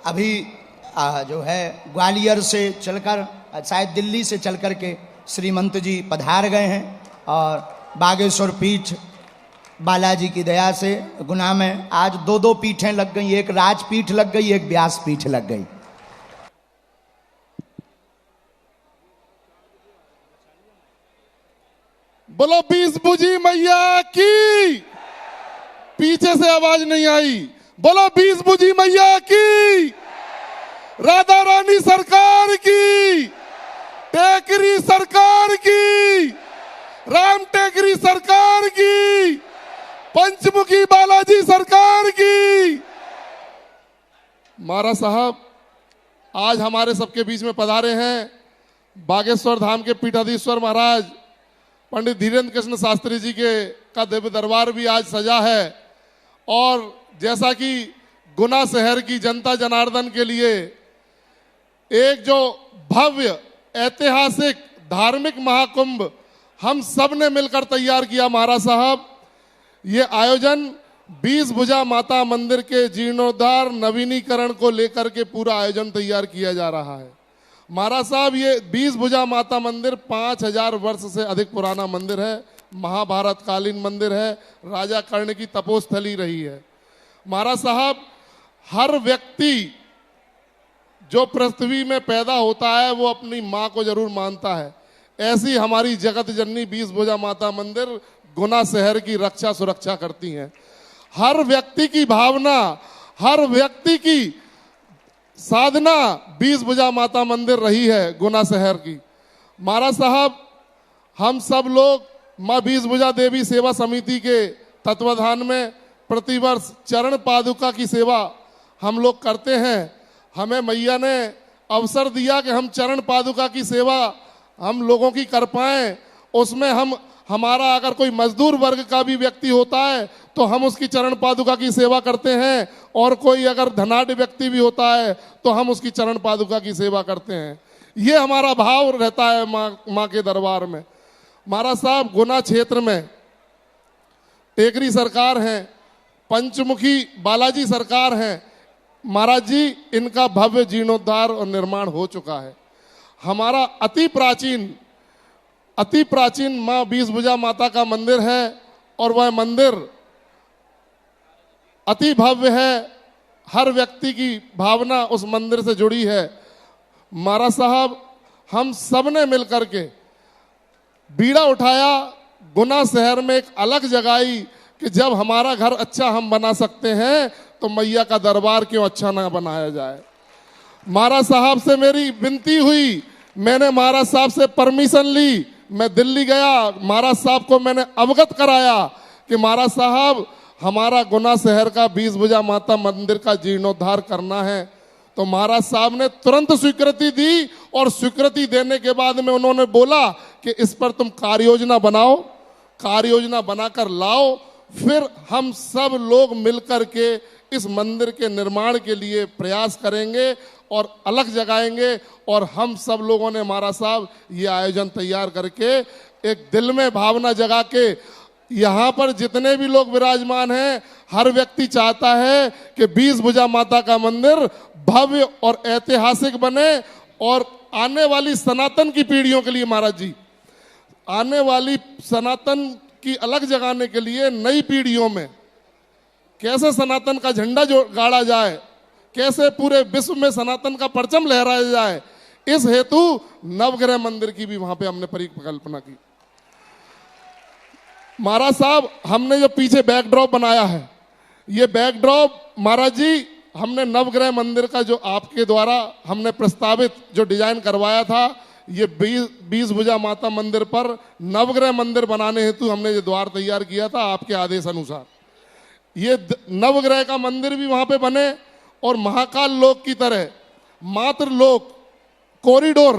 अभी जो है ग्वालियर से चलकर शायद दिल्ली से चलकर के श्रीमंत जी पधार गए हैं और बागेश्वर पीठ बालाजी की दया से गुना में आज दो पीठें लग गई, एक राजपीठ लग गई, एक व्यास पीठ लग गई। बोलो 20 भुजी मैया की। पीछे से आवाज नहीं आई। बोलो 20 भुजी मैया की। राधा रानी सरकार की, टेकरी सरकार की, राम टेकरी सरकार की, पंचमुखी बालाजी सरकार की। महाराज साहब आज हमारे सबके बीच में पधारे हैं बागेश्वर धाम के पीठाधीश्वर महाराज पंडित धीरेन्द्र कृष्ण शास्त्री जी के का दिव्य दरबार भी आज सजा है। और जैसा कि गुना शहर की जनता जनार्दन के लिए एक जो भव्य ऐतिहासिक धार्मिक महाकुंभ हम सब ने मिलकर तैयार किया महाराज साहब, ये आयोजन 20 भुजा माता मंदिर के जीर्णोद्धार नवीनीकरण को लेकर के पूरा आयोजन तैयार किया जा रहा है। महाराज साहब ये 20 भुजा माता मंदिर 5000 वर्ष से अधिक पुराना मंदिर है, महाभारत कालीन मंदिर है, राजा कर्ण की तपोस्थली रही है। महाराज साहब हर व्यक्ति जो पृथ्वी में पैदा होता है वो अपनी माँ को जरूर मानता है। ऐसी हमारी जगत जननी 20 भुजा माता मंदिर गुना शहर की रक्षा सुरक्षा करती हैं। हर व्यक्ति की भावना, हर व्यक्ति की साधना 20 भुजा माता मंदिर रही है गुना शहर की। महाराज साहब हम सब लोग माँ 20 भुजा देवी सेवा समिति के तत्वाधान में प्रतिवर्ष चरण पादुका की सेवा हम लोग करते हैं। हमें मैया ने अवसर दिया कि हम चरण पादुका की सेवा हम लोगों की कर पाएं। उसमें हमारा अगर कोई मजदूर वर्ग का भी व्यक्ति होता है तो हम उसकी चरण पादुका की सेवा करते हैं, और कोई अगर धनाढ़ व्यक्ति भी होता है तो हम उसकी चरण पादुका की सेवा करते हैं। ये हमारा भाव रहता है माँ के दरबार में। महाराज साहब गुना क्षेत्र में टेकरी सरकार है, पंचमुखी बालाजी सरकार है। महाराज जी इनका भव्य जीर्णोद्धार और निर्माण हो चुका है। हमारा अति प्राचीन माँ 20 भुजा माता का मंदिर है और वह मंदिर अति भव्य है। हर व्यक्ति की भावना उस मंदिर से जुड़ी है। महाराज साहब हम सब ने मिलकर के बीड़ा उठाया, गुना शहर में एक अलग जगाई कि जब हमारा घर अच्छा हम बना सकते हैं तो मैया का दरबार क्यों अच्छा ना बनाया जाए। महाराज साहब से मेरी विनती हुई, मैंने महाराज साहब से परमिशन ली, मैं दिल्ली गया, महाराज साहब को मैंने अवगत कराया कि महाराज साहब हमारा गुना शहर का 20 भुजा माता मंदिर का जीर्णोद्धार करना है। तो महाराज साहब ने तुरंत स्वीकृति दी, और स्वीकृति देने के बाद में उन्होंने बोला कि इस पर तुम कार्य योजना बनाओ, कार्य योजना बनाकर लाओ, फिर हम सब लोग मिलकर के इस मंदिर के निर्माण के लिए प्रयास करेंगे और अलग जगाएंगे। और हम सब लोगों ने महाराज साहब ये आयोजन तैयार करके एक दिल में भावना जगा के, यहाँ पर जितने भी लोग विराजमान हैं हर व्यक्ति चाहता है कि 20 भुजा माता का मंदिर भव्य और ऐतिहासिक बने, और आने वाली सनातन की पीढ़ियों के लिए महाराज जी, आने वाली सनातन की अलग जगाने के लिए नई पीढ़ियों में कैसे सनातन का झंडा जो गाड़ा जाए, कैसे पूरे विश्व में सनातन का परचम लहराया जाए, इस हेतु नवग्रह मंदिर की भी वहां पे हमने परिकल्पना की। महाराज साहब हमने जो पीछे बैकड्रॉप बनाया है, ये बैकड्रॉप महाराज जी हमने नवग्रह मंदिर का जो आपके द्वारा हमने प्रस्तावित जो डिजाइन करवाया था, ये 20 भुजा माता मंदिर पर नवग्रह मंदिर बनाने हेतु हमने ये द्वार तैयार किया था आपके आदेश अनुसार। ये नवग्रह का मंदिर भी वहां पे बने, और महाकाल लोक की तरह मातृ लोक कॉरिडोर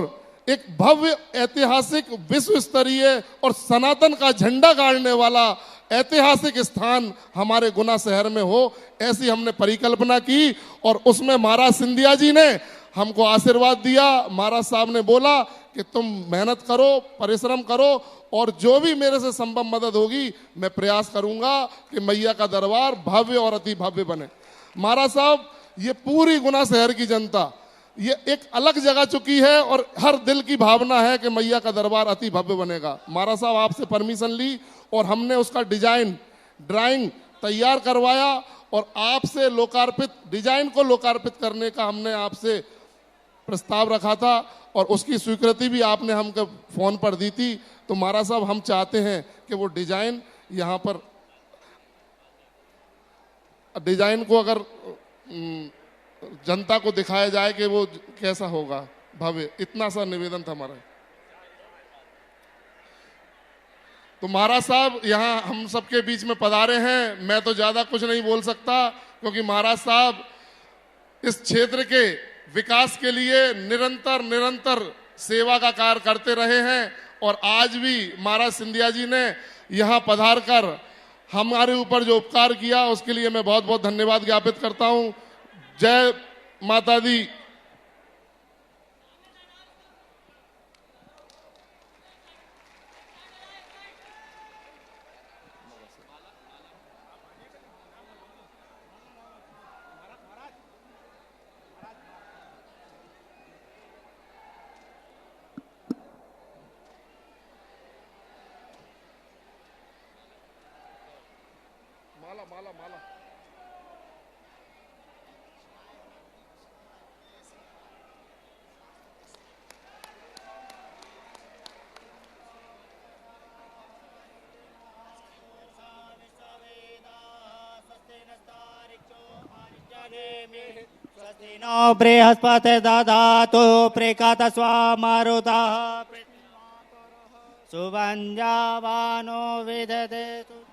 एक भव्य ऐतिहासिक विश्व स्तरीय और सनातन का झंडा गाड़ने वाला ऐतिहासिक स्थान हमारे गुना शहर में हो, ऐसी हमने परिकल्पना की। और उसमें महाराज सिंधिया जी ने हमको आशीर्वाद दिया। महाराज साहब ने बोला कि तुम मेहनत करो, परिश्रम करो, और जो भी मेरे से संभव मदद होगी मैं प्रयास करूंगा कि मैया का दरबार भव्य और अति भव्य बने। महाराज साहब ये पूरी गुना शहर की जनता ये एक अलग जगह चुकी है और हर दिल की भावना है कि मैया का दरबार अति भव्य बनेगा। महाराज साहब आपसे परमिशन ली और हमने उसका डिजाइन ड्राइंग तैयार करवाया और आपसे लोकार्पित डिजाइन को लोकार्पित करने का हमने आपसे प्रस्ताव रखा था और उसकी स्वीकृति भी आपने हमको फोन पर दी थी। तो महाराज साहब हम चाहते हैं कि वो डिजाइन यहाँ पर डिजाइन को अगर जनता को दिखाया जाए कि वो कैसा होगा भव्य, इतना सा निवेदन था हमारा। तो महाराज साहब यहाँ हम सबके बीच में पधारे हैं। मैं तो ज्यादा कुछ नहीं बोल सकता क्योंकि महाराज साहब इस क्षेत्र के विकास के लिए निरंतर सेवा का कार्य करते रहे हैं और आज भी महाराज सिंधिया जी ने यहाँ पधार कर हमारे ऊपर जो उपकार किया उसके लिए मैं बहुत बहुत धन्यवाद ज्ञापित करता हूँ। जय माता दी। माला माला माला नो बृहस्पति ददातु प्रेकातस्वा मारुतः सुवञ्जावानो विदधेतु।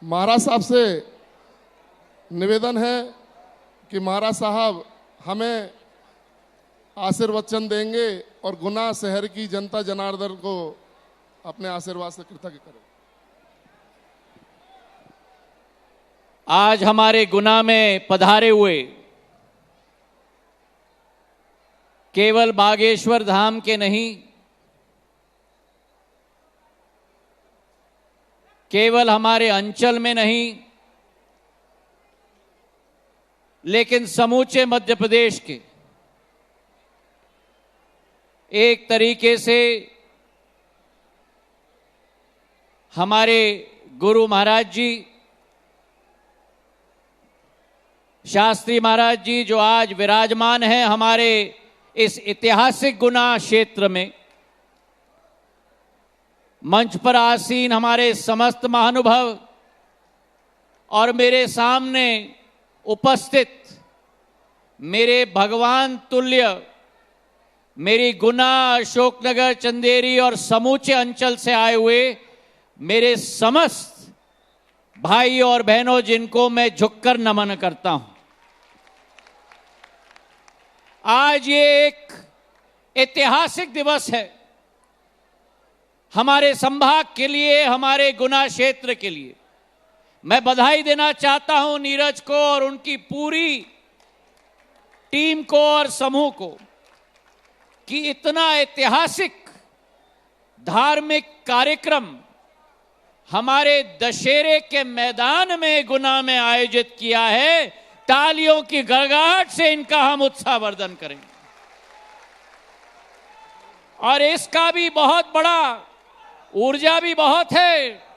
महाराज साहब से निवेदन है कि महाराज साहब हमें आशीर्वचन देंगे और गुना शहर की जनता जनार्दन को अपने आशीर्वाद से कृतज्ञ करें। आज हमारे गुना में पधारे हुए केवल बागेश्वर धाम के नहीं, केवल हमारे अंचल में नहीं, लेकिन समूचे मध्य प्रदेश के एक तरीके से हमारे गुरु महाराज जी, शास्त्री महाराज जी जो आज विराजमान हैं हमारे इस ऐतिहासिक गुना क्षेत्र में, मंच पर आसीन हमारे समस्त महानुभाव और मेरे सामने उपस्थित मेरे भगवान तुल्य मेरी गुना, अशोकनगर, चंदेरी और समूचे अंचल से आए हुए मेरे समस्त भाई और बहनों जिनको मैं झुककर नमन करता हूं। आज ये एक ऐतिहासिक दिवस है हमारे संभाग के लिए, हमारे गुना क्षेत्र के लिए। मैं बधाई देना चाहता हूं नीरज को और उनकी पूरी टीम को और समूह को कि इतना ऐतिहासिक धार्मिक कार्यक्रम हमारे दशहरे के मैदान में गुना में आयोजित किया है। तालियों की गड़गड़ाहट से इनका हम उत्साहवर्धन करेंगे और इसका भी बहुत बड़ा ऊर्जा भी बहुत है।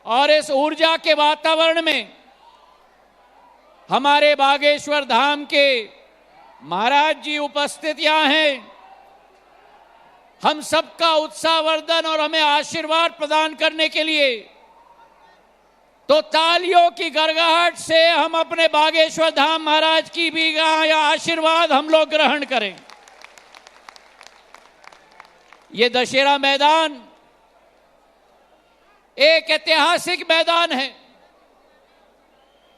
और इस ऊर्जा के वातावरण में हमारे बागेश्वर धाम के महाराज जी उपस्थित यहाँ हैं। हम सबका उत्साहवर्धन और हमें आशीर्वाद प्रदान करने के लिए तो तालियों की गड़गड़ाहट से हम अपने बागेश्वर धाम महाराज की भी या आशीर्वाद हम लोग ग्रहण करें। ये दशहरा मैदान एक ऐतिहासिक मैदान है।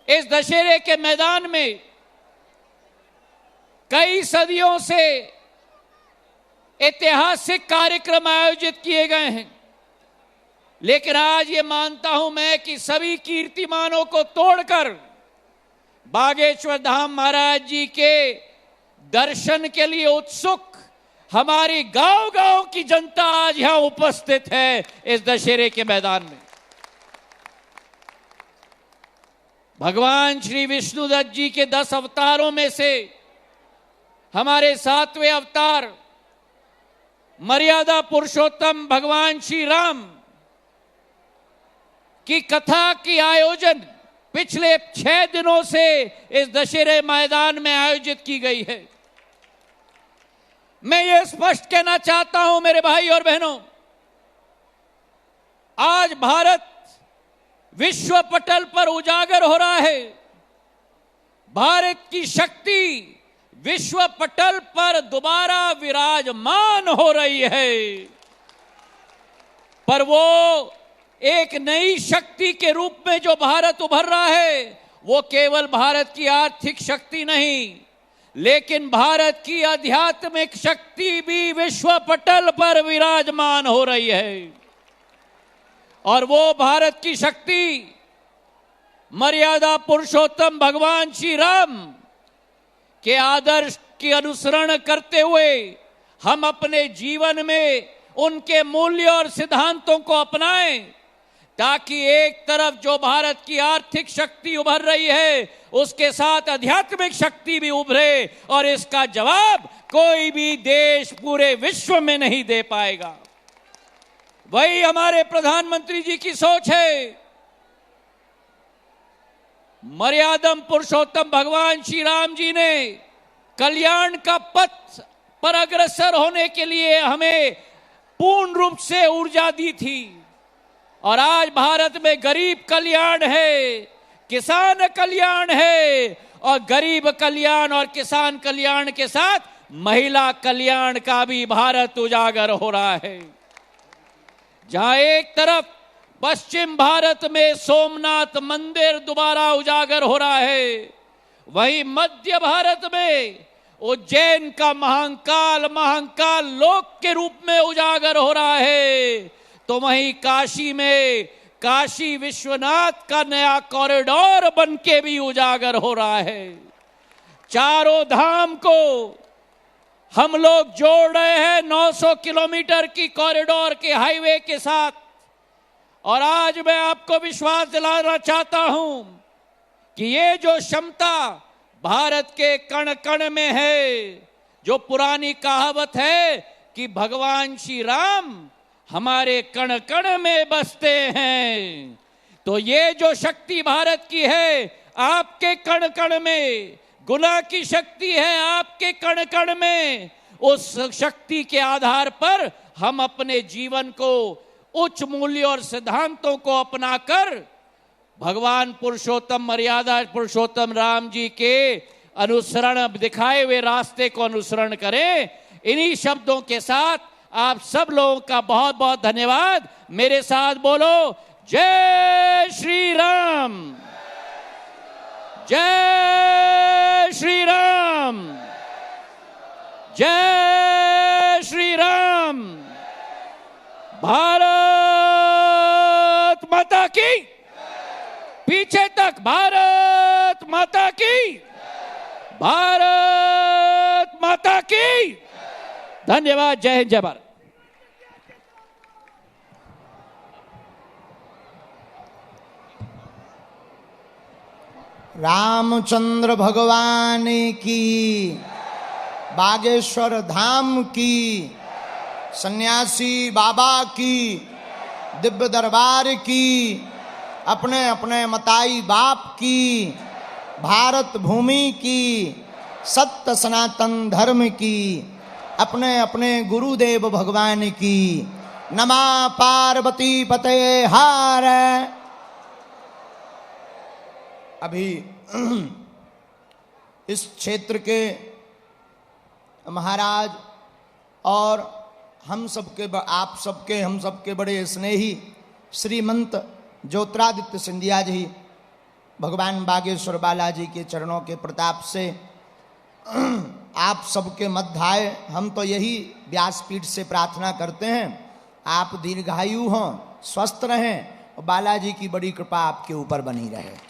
इस दशहरे के मैदान में कई सदियों से ऐतिहासिक कार्यक्रम आयोजित किए गए हैं, लेकिन आज ये मानता हूं मैं कि सभी कीर्तिमानों को तोड़कर बागेश्वर धाम महाराज जी के दर्शन के लिए उत्सुक हमारी गांव-गांव की जनता आज यहां उपस्थित है इस दशहरे के मैदान में। भगवान श्री विष्णुदत्त जी के 10 अवतारों में से हमारे 7वें अवतार मर्यादा पुरुषोत्तम भगवान श्री राम की कथा की आयोजन पिछले 6 दिनों से इस दशहरे मैदान में आयोजित की गई है। मैं ये स्पष्ट कहना चाहता हूं मेरे भाई और बहनों, आज भारत विश्व पटल पर उजागर हो रहा है। भारत की शक्ति विश्व पटल पर दोबारा विराजमान हो रही है, पर वो एक नई शक्ति के रूप में जो भारत उभर रहा है वो केवल भारत की आर्थिक शक्ति नहीं, लेकिन भारत की आध्यात्मिक शक्ति भी विश्व पटल पर विराजमान हो रही है। और वो भारत की शक्ति मर्यादा पुरुषोत्तम भगवान श्री राम के आदर्श की अनुसरण करते हुए हम अपने जीवन में उनके मूल्य और सिद्धांतों को अपनाएं, ताकि एक तरफ जो भारत की आर्थिक शक्ति उभर रही है उसके साथ आध्यात्मिक शक्ति भी उभरे, और इसका जवाब कोई भी देश पूरे विश्व में नहीं दे पाएगा। वही हमारे प्रधानमंत्री जी की सोच है। मर्यादम पुरुषोत्तम भगवान श्री राम जी ने कल्याण का पथ पर अग्रसर होने के लिए हमें पूर्ण रूप से ऊर्जा दी थी, और आज भारत में गरीब कल्याण है, किसान कल्याण है, और गरीब कल्याण और किसान कल्याण के साथ महिला कल्याण का भी भारत उजागर हो रहा है। जहां एक तरफ पश्चिम भारत में सोमनाथ मंदिर दोबारा उजागर हो रहा है, वहीं मध्य भारत में उज्जैन का महाकाल लोक के रूप में उजागर हो रहा है, तो वहीं काशी में काशी विश्वनाथ का नया कॉरिडोर बनके भी उजागर हो रहा है। चारों धाम को हम लोग जोड़ रहे हैं 900 किलोमीटर की कॉरिडोर के हाईवे के साथ। और आज मैं आपको विश्वास दिलाना चाहता हूं कि ये जो क्षमता भारत के कण कण में है, जो पुरानी कहावत है कि भगवान श्री राम हमारे कण कण में बसते हैं, तो ये जो शक्ति भारत की है आपके कण कण में, गुना की शक्ति है आपके कण कण में। उस शक्ति के आधार पर हम अपने जीवन को उच्च मूल्य और सिद्धांतों को अपनाकर भगवान पुरुषोत्तम मर्यादा पुरुषोत्तम राम जी के अनुसरण दिखाए हुए रास्ते को अनुसरण करें। इन्हीं शब्दों के साथ आप सब लोगों का बहुत बहुत धन्यवाद। मेरे साथ बोलो जय श्री राम, जय श्री राम, जय श्री राम। भारत माता की, पीछे तक भारत माता की, भारत माता की। धन्यवाद। जय हिंद, जय भारत। रामचंद्र भगवान की, बागेश्वर धाम की, सन्यासी बाबा की, दिव्य दरबार की, अपने अपने मताई बाप की, भारत भूमि की, सत्य सनातन धर्म की, अपने अपने गुरुदेव भगवान की। नमः पार्वती पते हार। अभी इस क्षेत्र के महाराज और हम सबके बड़े स्नेही श्रीमंत ज्योतिरादित्य सिंधिया जी भगवान बागेश्वर बालाजी के चरणों के प्रताप से आप सबके मध्य आए। हम तो यही व्यासपीठ से प्रार्थना करते हैं, आप दीर्घायु हों, स्वस्थ रहें और बालाजी की बड़ी कृपा आपके ऊपर बनी रहे।